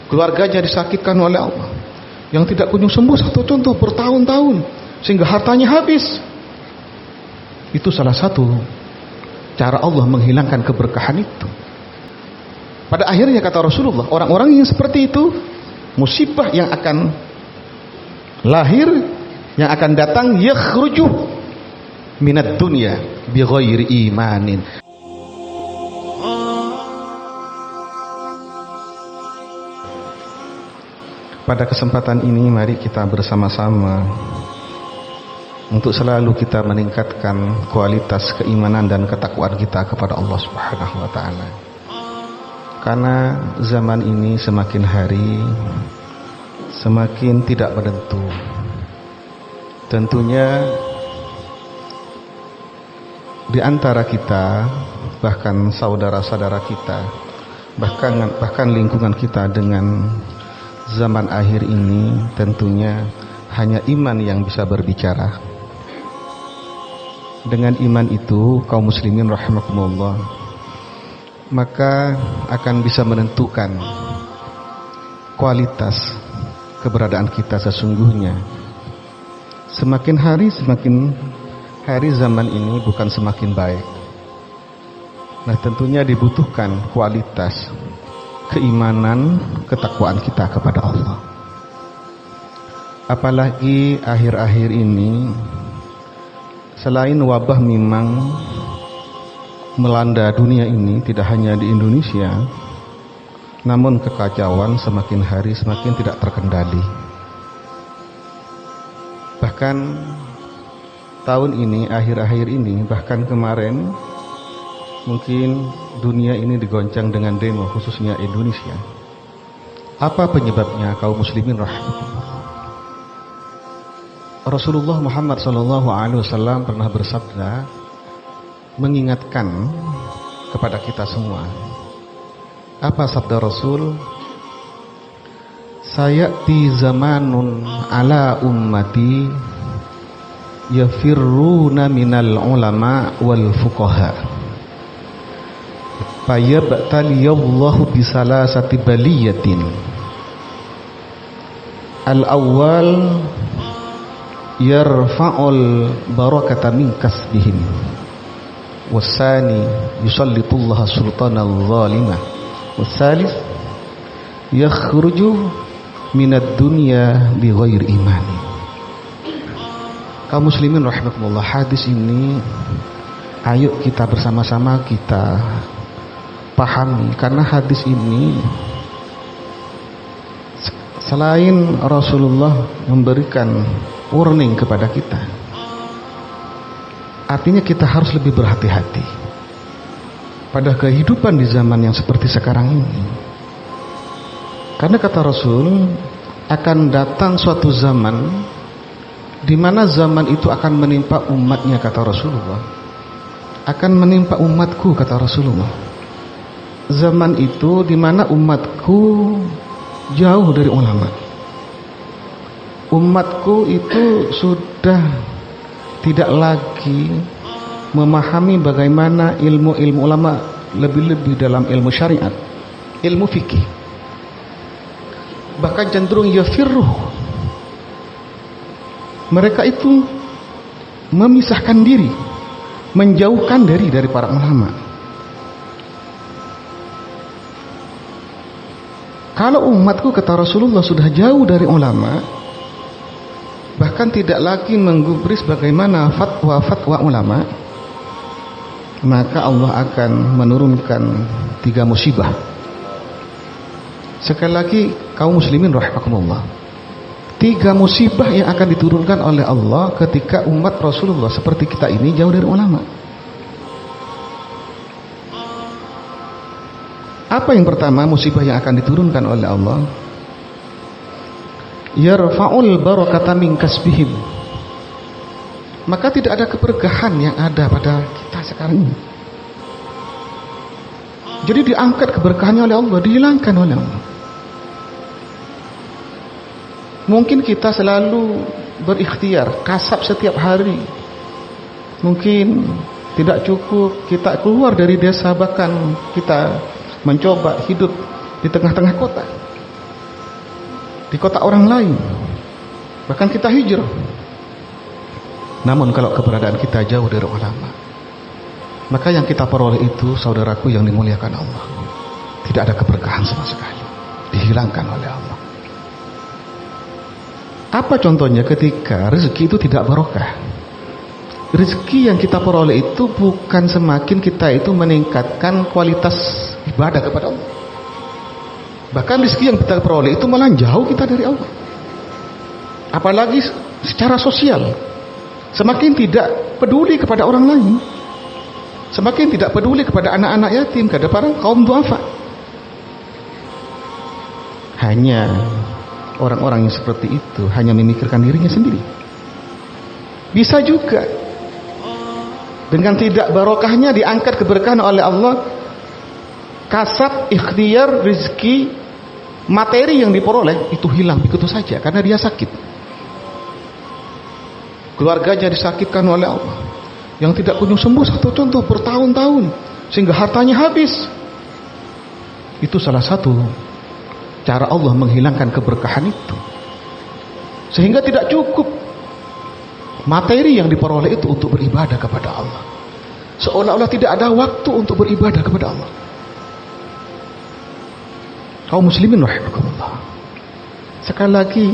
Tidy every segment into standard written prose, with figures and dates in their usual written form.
keluarganya disakitkan oleh Allah, yang tidak kunjung sembuh satu contoh bertahun-tahun sehingga hartanya habis. Itu salah satu cara Allah menghilangkan keberkahan itu. Pada akhirnya kata Rasulullah, orang-orang yang seperti itu, musibah yang akan lahir, yang akan datang, yakhruju minad dunya bighairi imanin. Pada kesempatan ini mari kita bersama-sama untuk selalu kita meningkatkan kualitas keimanan dan ketakwaan kita kepada Allah Subhanahu wa taala. Karena zaman ini semakin hari semakin tidak menentu. Tentunya di antara kita, bahkan saudara-saudara kita, bahkan lingkungan kita dengan zaman akhir ini, tentunya hanya iman yang bisa berbicara. Dengan iman itu, kaum muslimin rahimakumullah, maka akan bisa menentukan kualitas keberadaan kita sesungguhnya. Semakin hari zaman ini bukan semakin baik. Nah, tentunya dibutuhkan kualitas keimanan, ketakwaan kita kepada Allah. Apalagi akhir-akhir ini, selain wabah memang melanda dunia ini, tidak hanya di Indonesia, namun kekacauan semakin hari semakin tidak terkendali. Bahkan tahun ini, akhir-akhir ini, bahkan kemarin, mungkin dunia ini digoncang dengan demo, khususnya Indonesia. Apa penyebabnya, kaum muslimin rahimahullah? Rasulullah Muhammad SAW pernah bersabda, mengingatkan kepada kita semua. Apa sabda Rasul? Sayati zamanun ala ummati yafirruna minal ulama wal fuqaha fayabtaliyallahu bisalasati baliyatin. Al-awwal yarfa'ul barakata min kasbihim, wasani yusallitullaha sultanal zalimah, wasalis yakhruju minad dunya bighairi imani. Kaum muslimin rahimakumullah, hadis ini ayo kita bersama-sama kita pahami, karena hadis ini selain Rasulullah memberikan warning kepada kita, artinya kita harus lebih berhati-hati pada kehidupan di zaman yang seperti sekarang ini. Karena kata Rasul, akan datang suatu zaman di mana zaman itu akan menimpa umatnya, kata Rasulullah. Akan menimpa umatku, kata Rasulullah. Zaman itu di mana umatku jauh dari ulama. Umatku itu sudah tidak lagi memahami bagaimana ilmu-ilmu ulama, lebih-lebih dalam ilmu syariat, ilmu fikih. Bahkan cenderung yafirruh. Mereka itu memisahkan diri, menjauhkan diri dari para ulama. Kalau umatku, kata Rasulullah, sudah jauh dari ulama, bahkan tidak lagi menggubris bagaimana fatwa-fatwa ulama, maka Allah akan menurunkan 3 musibah. Sekali lagi, kaum muslimin rahimakumullah, 3 musibah yang akan diturunkan oleh Allah ketika umat Rasulullah seperti kita ini jauh dari ulama. Apa yang pertama musibah yang akan diturunkan oleh Allah? Yarfa'ul barakata min kasbihim. Maka tidak ada keberkahan yang ada pada kita sekarang ini. Jadi diangkat keberkahannya oleh Allah, dihilangkan oleh Allah. Mungkin kita selalu berikhtiar, kasab setiap hari. Mungkin tidak cukup kita keluar dari desa, bahkan kita mencoba hidup di tengah-tengah kota. di kota orang lain, bahkan kita hijrah. Namun kalau keberadaan kita jauh dari ulama, maka yang kita peroleh itu, saudaraku yang dimuliakan Allah, tidak ada keberkahan sama sekali, dihilangkan oleh Allah. Apa contohnya ketika rezeki itu tidak barokah? Rezeki yang kita peroleh itu bukan semakin kita itu meningkatkan kualitas ibadah kepada Allah. Bahkan rezeki yang kita peroleh itu malah jauh kita dari Allah. Apalagi secara sosial, semakin tidak peduli kepada orang lain, semakin tidak peduli kepada anak-anak yatim, kepada para kaum duafa. Hanya orang-orang yang seperti itu hanya memikirkan dirinya sendiri. Bisa juga dengan tidak barokahnya diangkat keberkahan oleh Allah, kasab, ikhtiar, rezeki, materi yang diperoleh itu hilang begitu saja karena dia sakit. Keluarganya disakitkan oleh Allah, yang tidak kunjung sembuh satu contoh bertahun-tahun sehingga hartanya habis. Itu salah satu cara Allah menghilangkan keberkahan itu, sehingga tidak cukup materi yang diperoleh itu untuk beribadah kepada Allah. Seolah-olah tidak ada waktu untuk beribadah kepada Allah. Kaum muslimin rahimakumullah, sekali lagi,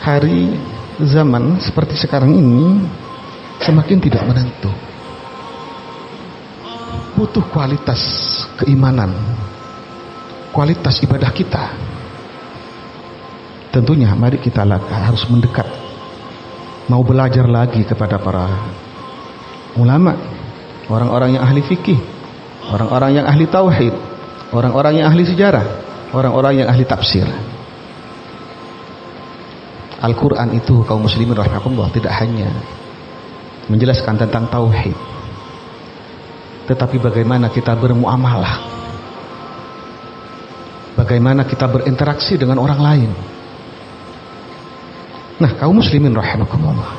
hari zaman seperti sekarang ini semakin tidak menentu. Butuh kualitas keimanan, kualitas ibadah kita. Tentunya mari kita harus mendekat, mau belajar lagi kepada para ulama, orang-orang yang ahli fikih, orang-orang yang ahli tauhid, orang-orang yang ahli sejarah, orang-orang yang ahli tafsir. Al-Quran itu, kaum muslimin rahimakumullah, tidak hanya menjelaskan tentang tauhid, tetapi bagaimana kita bermuamalah, bagaimana kita berinteraksi dengan orang lain. Nah, kaum muslimin rahimakumullah,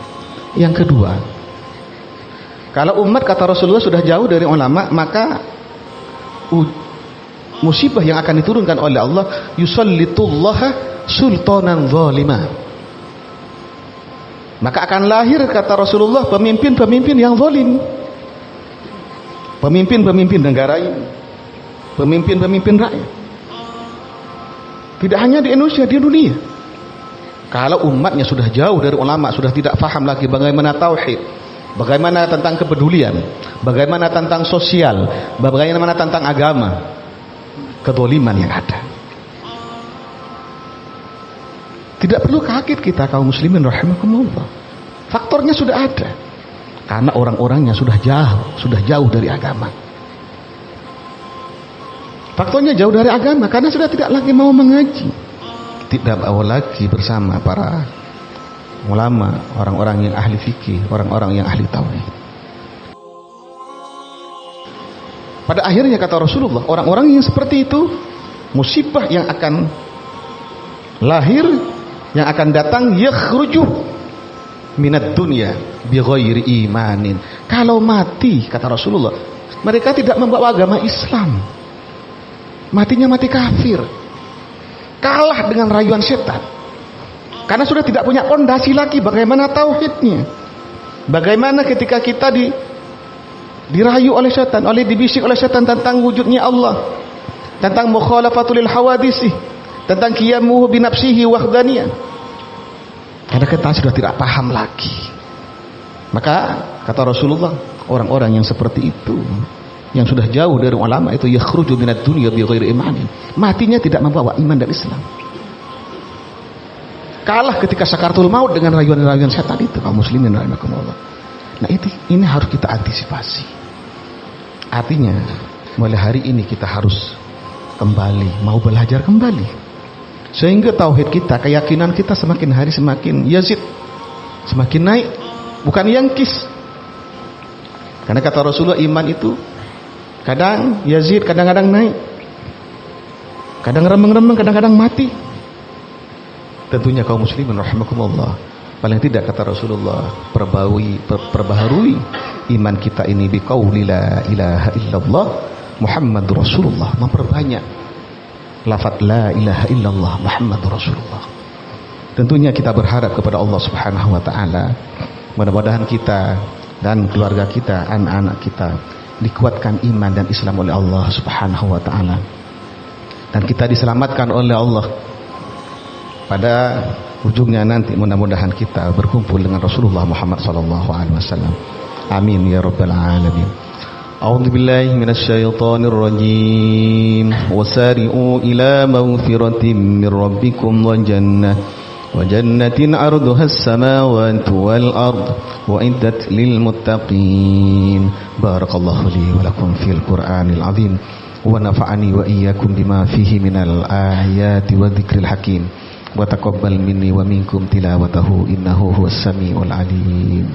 yang kedua, kalau umat kata Rasulullah sudah jauh dari ulama, maka musibah yang akan diturunkan oleh Allah, yusallitullaha sultanan zalima. Maka akan lahir kata Rasulullah pemimpin-pemimpin yang zalim, pemimpin-pemimpin negara ini, pemimpin-pemimpin rakyat. Tidak hanya di Indonesia, di dunia. Kalau umatnya sudah jauh dari ulama, sudah tidak paham lagi bagaimana tauhid, bagaimana tentang kepedulian, bagaimana tentang sosial, bagaimana tentang agama, kezaliman yang ada. Tidak perlu kaget kita kaum muslimin rahimakumullah. Faktornya sudah ada. Karena orang-orangnya sudah jauh dari agama. Faktornya jauh dari agama karena sudah tidak lagi mau mengaji, tidak mau lagi bersama para ulama, orang-orang yang ahli fikih, orang-orang yang ahli tauhid. Pada akhirnya kata Rasulullah, orang-orang yang seperti itu, musibah yang akan lahir, yang akan datang, yakhruju minad dunya bighairi imanin. Kalau mati, kata Rasulullah, mereka tidak membawa agama Islam, matinya mati kafir, kalah dengan rayuan setan, karena sudah tidak punya pondasi lagi. Bagaimana tauhidnya? Bagaimana ketika kita dirayu oleh setan, dibisik oleh setan tentang wujudnya Allah, tentang mukhalafatul hawadisi, tentang qiyamuhu binafsihi wahdaniyah. Karena kita sudah tidak paham lagi. Maka kata Rasulullah, orang-orang yang seperti itu, yang sudah jauh dari ulama itu, yakhruju minad dunya bighairi imanin, matinya tidak membawa iman dan Islam, kalah ketika sakaratul maut dengan rayuan-rayuan setan itu, kaum muslimin rahimakumullah. Nah, ini harus kita antisipasi. Artinya mulai hari ini kita harus kembali, mau belajar kembali, sehingga tauhid kita, keyakinan kita semakin hari semakin yazid, semakin naik, bukan yangkis. Karena kata Rasulullah, iman itu kadang yazid, kadang-kadang naik, kadang remeng-remeng, kadang-kadang mati. Tentunya kaum muslimin rahimakumullah, paling tidak kata Rasulullah, perbaharui iman kita ini biqauli la ilaha illallah Muhammadur Rasulullah, memperbanyak lafaz la ilaha illallah Muhammadur Rasulullah. Tentunya kita berharap kepada Allah Subhanahu wa taala, mudah-mudahan kita dan keluarga kita, anak-anak kita dikuatkan iman dan Islam oleh Allah Subhanahu wa taala, dan kita diselamatkan oleh Allah. Pada ujungnya nanti mudah-mudahan kita berkumpul dengan Rasulullah Muhammad sallallahu alaihi wasallam. Amin ya rabbal alamin. A'udzu billahi minasy syaithanir rajim. Wasari'u ila maghfiratin min rabbikum wa jannatin 'arduha as-samawati wal ard wa iddat lil muttaqin. Barakallahu li wa lakum fil Qur'anil azim wa nafa'ani wa iyyakum bima fihi minal ayati wa dzikril hakim. Wa taqabbal minni wa minkum tilawatahu innahu huwas samiul alim.